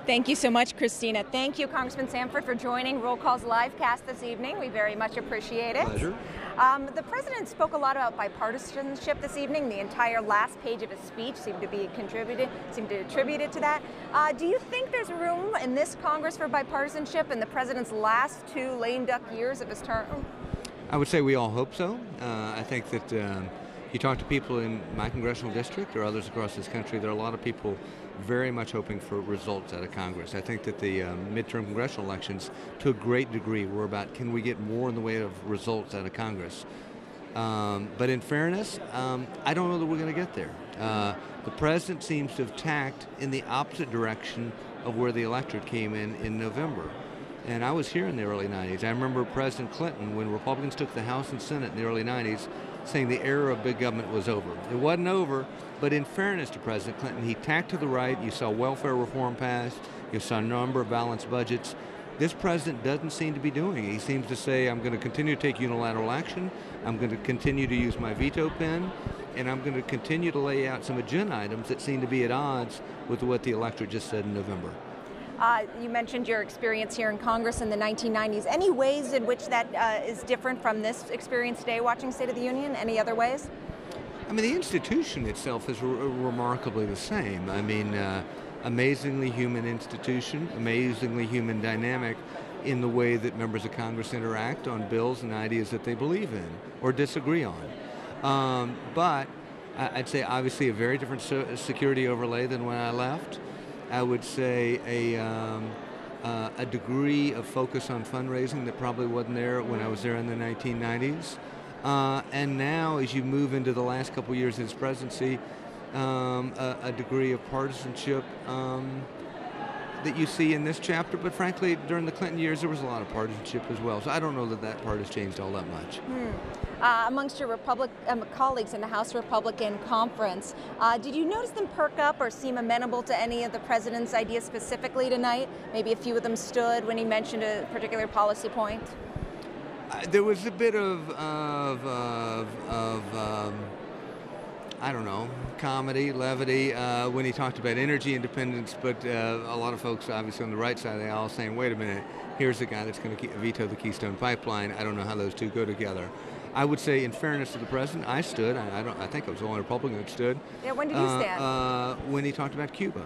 Thank you so much, Christina. Thank you, Congressman Sanford, for joining Roll Call's live cast this evening. We very much appreciate it. Pleasure. The president spoke a lot about bipartisanship this evening. The entire last page of his speech seemed to attribute it to that. Do you think there's room in this Congress for bipartisanship in the president's last 2 lame duck years of his term? I would say we all hope so. I think that you talk to people in my congressional district or others across this country, there are a lot of people very much hoping for results out of Congress. I think that the midterm congressional elections, to a great degree, were about can we get more in the way of results out of Congress. But in fairness, I don't know that we're going to get there. The president seems to have tacked in the opposite direction of where the electorate came in November. And I was here in the early 90s. I remember President Clinton, when Republicans took the House and Senate in the early 90s, saying the era of big government was over. It wasn't over, but in fairness to President Clinton, he tacked to the right. You saw welfare reform passed. You saw a number of balanced budgets. This president doesn't seem to be doing it. He seems to say, I'm going to continue to take unilateral action. I'm going to continue to use my veto pen. And I'm going to continue to lay out some agenda items that seem to be at odds with what the electorate just said in November. You mentioned your experience here in Congress in the 1990s. Any ways in which that is different from this experience today watching State of the Union? Any other ways? I mean, the institution itself is remarkably the same. I mean, amazingly human institution, amazingly human dynamic in the way that members of Congress interact on bills and ideas that they believe in or disagree on. But I'd say obviously a very different security overlay than when I left. I would say a degree of focus on fundraising that probably wasn't there when I was there in the 1990s. And now, as you move into the last couple years of his presidency, a degree of partisanship that you see in this chapter. But frankly, during the Clinton years, there was a lot of partisanship as well. So I don't know that that part has changed all that much. Amongst your colleagues in the House Republican Conference, did you notice them perk up or seem amenable to any of the president's ideas specifically tonight? Maybe a few of them stood when he mentioned a particular policy point? There was a bit of I don't know, comedy, levity, when he talked about energy independence, but a lot of folks obviously on the right side of the aisle saying, wait a minute, here's the guy that's going to veto the Keystone Pipeline. I don't know how those two go together. I would say, in fairness to the president, I stood. I think I was the only Republican that stood. Yeah, when did you stand? When he talked about Cuba.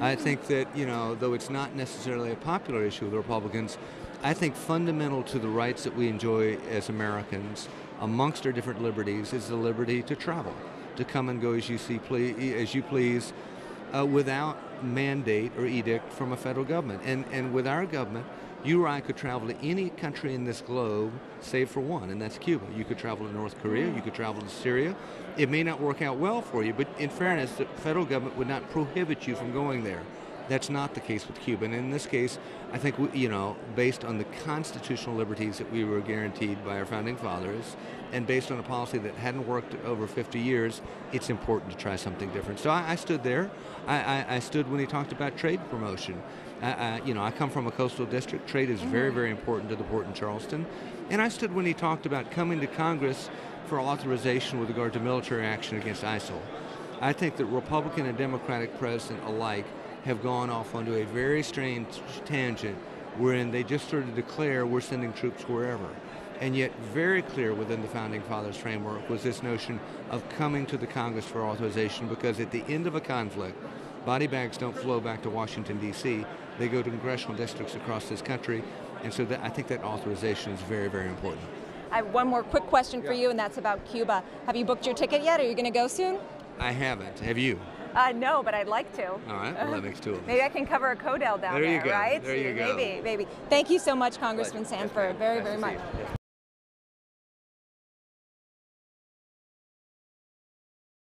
I think that, though it's not necessarily a popular issue with the Republicans, I think fundamental to the rights that we enjoy as Americans, amongst our different liberties, is the liberty to travel, to come and go as you please, without mandate or edict from a federal government. And with our government, you or I could travel to any country in this globe, save for one, and that's Cuba. You could travel to North Korea, you could travel to Syria. It may not work out well for you, but in fairness, the federal government would not prohibit you from going there. That's not the case with Cuba. And in this case, I think, based on the constitutional liberties that we were guaranteed by our founding fathers, and based on a policy that hadn't worked over 50 years, it's important to try something different. So I stood there. I stood when he talked about trade promotion. I come from a coastal district. Trade is very, very important to the port in Charleston. And I stood when he talked about coming to Congress for authorization with regard to military action against ISIL. I think that Republican and Democratic president alike have gone off onto a very strange tangent wherein they just sort of declare we're sending troops wherever. And yet very clear within the Founding Fathers framework was this notion of coming to the Congress for authorization, because at the end of a conflict, body bags don't flow back to Washington, D.C. They go to congressional districts across this country. And so I think that authorization is very, very important. I have one more quick question for you, and that's about Cuba. Have you booked your ticket yet? Are you going to go soon? I haven't. Have you? No, but I'd like to. All right, well, that makes two of us. Maybe I can cover a Codell down there, there you go. right? There you go. Maybe. Thank you so much, Congressman Sanford. Very, very much.